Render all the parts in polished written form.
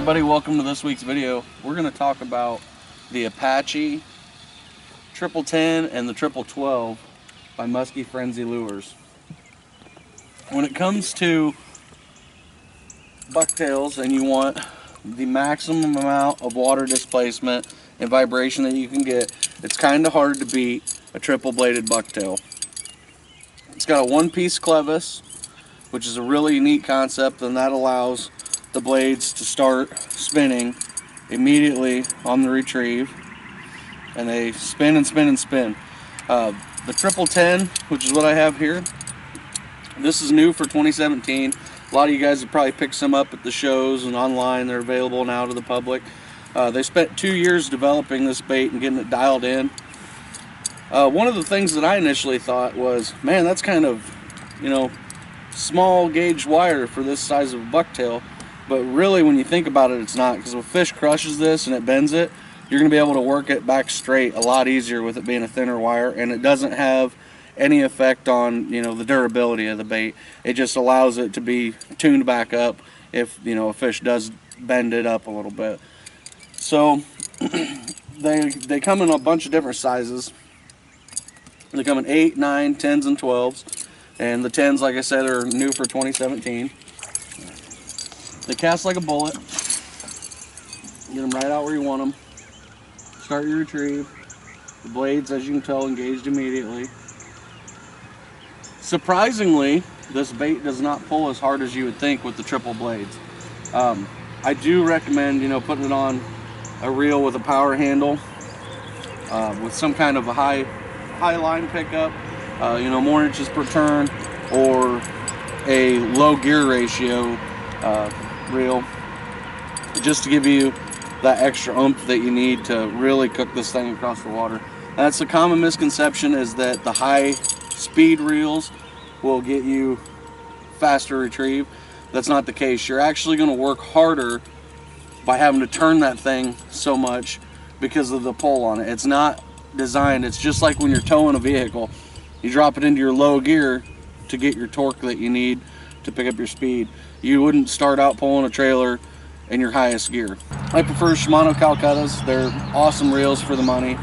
everybody, welcome to this week's video. We're going to talk about the Apache Triple 10 and the Triple 12 by Musky Frenzy Lures. When it comes to bucktails and you want the maximum amount of water displacement and vibration that you can get, it's kind of hard to beat a triple bladed bucktail. It's got a one-piece clevis, which is a really neat concept, and that allows the blades to start spinning immediately on the retrieve, and they spin and spin and spin. The Triple 10, which is what I have here, this is new for 2017. A lot of you guys have probably picked some up at the shows and online. They're available now to the public. They spent 2 years developing this bait and getting it dialed in. One of the things that I initially thought was, man, that's kind of, small gauge wire for this size of a bucktail. But really, when you think about it, it's not, because if a fish crushes this and it bends it, you're going to be able to work it back straight a lot easier with it being a thinner wire, and it doesn't have any effect on the durability of the bait. It just allows it to be tuned back up if a fish does bend it up a little bit. So they come in a bunch of different sizes. They come in 8, 9, 10s, and 12s, and the 10s, like I said, are new for 2017. They cast like a bullet. Get them right out where you want them. Start your retrieve. The blades, as you can tell, engaged immediately. Surprisingly, this bait does not pull as hard as you would think with the triple blades. I do recommend, putting it on a reel with a power handle, with some kind of a high line pickup, more inches per turn, or a low gear ratio reel, just to give you that extra oomph that you need to really cook this thing across the water. That's a common misconception, is that the high speed reels will get you faster retrieve. That's not the case. You're actually going to work harder by having to turn that thing so much because of the pull on it. It's not designed, it's just like when you're towing a vehicle. You drop it into your low gear to get your torque that you need to pick up your speed. You wouldn't start out pulling a trailer in your highest gear. I prefer Shimano Calcuttas. They're awesome reels for the money.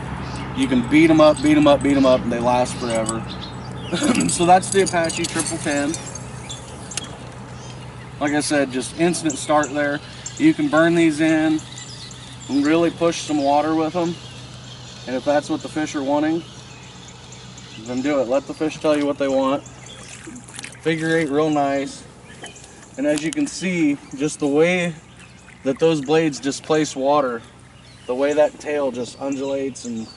You can beat them up, and they last forever. So that's the Apache Triple 10. Like I said, just instant start there. You can burn these in and really push some water with them. And if that's what the fish are wanting, then do it. Let the fish tell you what they want. Figure eight real nice. And as you can see, just the way that those blades displace water, the way that tail just undulates and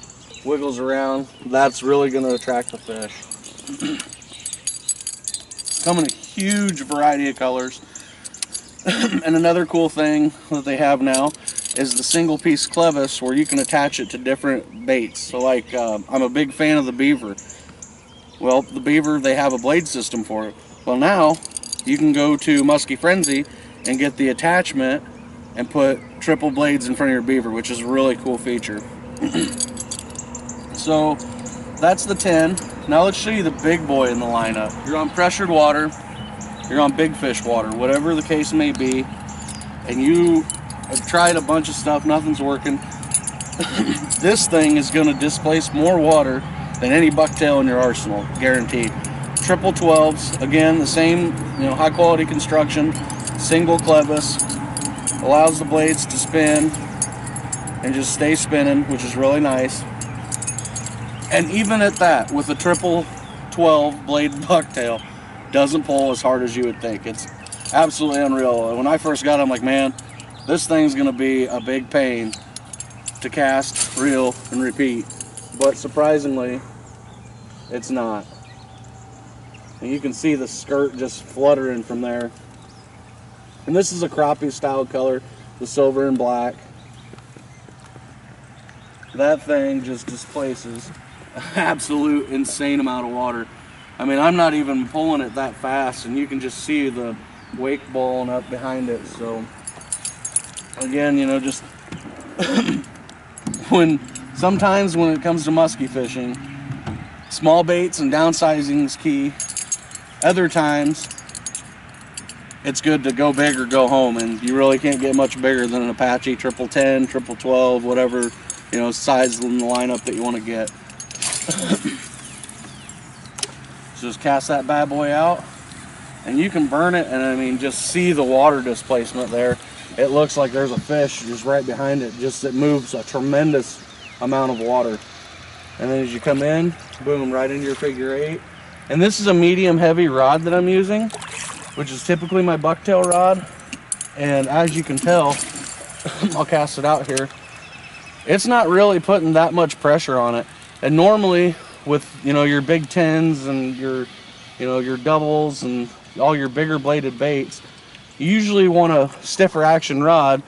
wiggles around, that's really going to attract the fish. Come in a huge variety of colors. And another cool thing that they have now is the single piece clevis, where you can attach it to different baits. So like, I'm a big fan of the beaver. Well, the beaver, they have a blade system for it. Well, now you can go to Musky Frenzy and get the attachment and put triple blades in front of your beaver, which is a really cool feature. So that's the 10. Now let's show you the big boy in the lineup. You're on pressured water, you're on big fish water, whatever the case may be, and you have tried a bunch of stuff, nothing's working. This thing is going to displace more water than any bucktail in your arsenal, guaranteed. Triple 12s, again, the same, high quality construction, single clevis, allows the blades to spin and just stay spinning, which is really nice. And even at that, with a triple 12 blade bucktail, doesn't pull as hard as you would think. It's absolutely unreal. When I first got it, I'm like, man, this thing's gonna be a big pain to cast, reel, and repeat. But surprisingly, it's not. And you can see the skirt just fluttering from there. And this is a crappie style color, the silver and black. That thing just displaces an absolute insane amount of water. I mean, I'm not even pulling it that fast, and you can just see the wake balling up behind it. So again, just sometimes when it comes to musky fishing, small baits and downsizing is key. Other times it's good to go big or go home, and you really can't get much bigger than an Apache triple 10, triple 12, whatever, you know, size in the lineup that you want to get. So just cast that bad boy out, and you can burn it, and I mean, just see the water displacement there. It looks like there's a fish just right behind it. Just it moves a tremendous amount of water. And then as you come in, boom, right into your figure 8. And this is a medium heavy rod that I'm using, which is typically my bucktail rod. And as you can tell, I'll cast it out here, it's not really putting that much pressure on it. And normally with, you know, your big 10s and your, you know, your doubles and all your bigger bladed baits, you usually want a stiffer action rod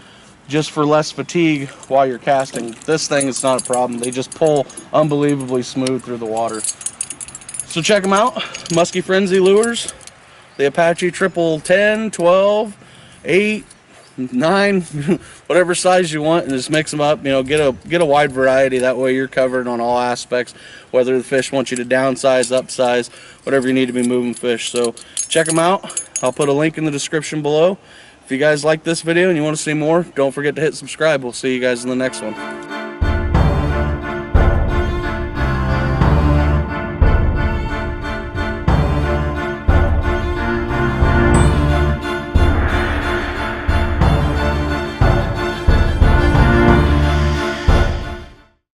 just for less fatigue while you're casting. This thing is not a problem. They just pull unbelievably smooth through the water. So check them out, Musky Frenzy Lures, the Apache triple 10, 12, 8, 9, whatever size you want, and just mix them up. You know, get a wide variety. That way you're covered on all aspects, whether the fish wants you to downsize, upsize, whatever you need to be moving fish. So check them out. I'll put a link in the description below. If you guys like this video and you want to see more, don't forget to hit subscribe. We'll see you guys in the next one.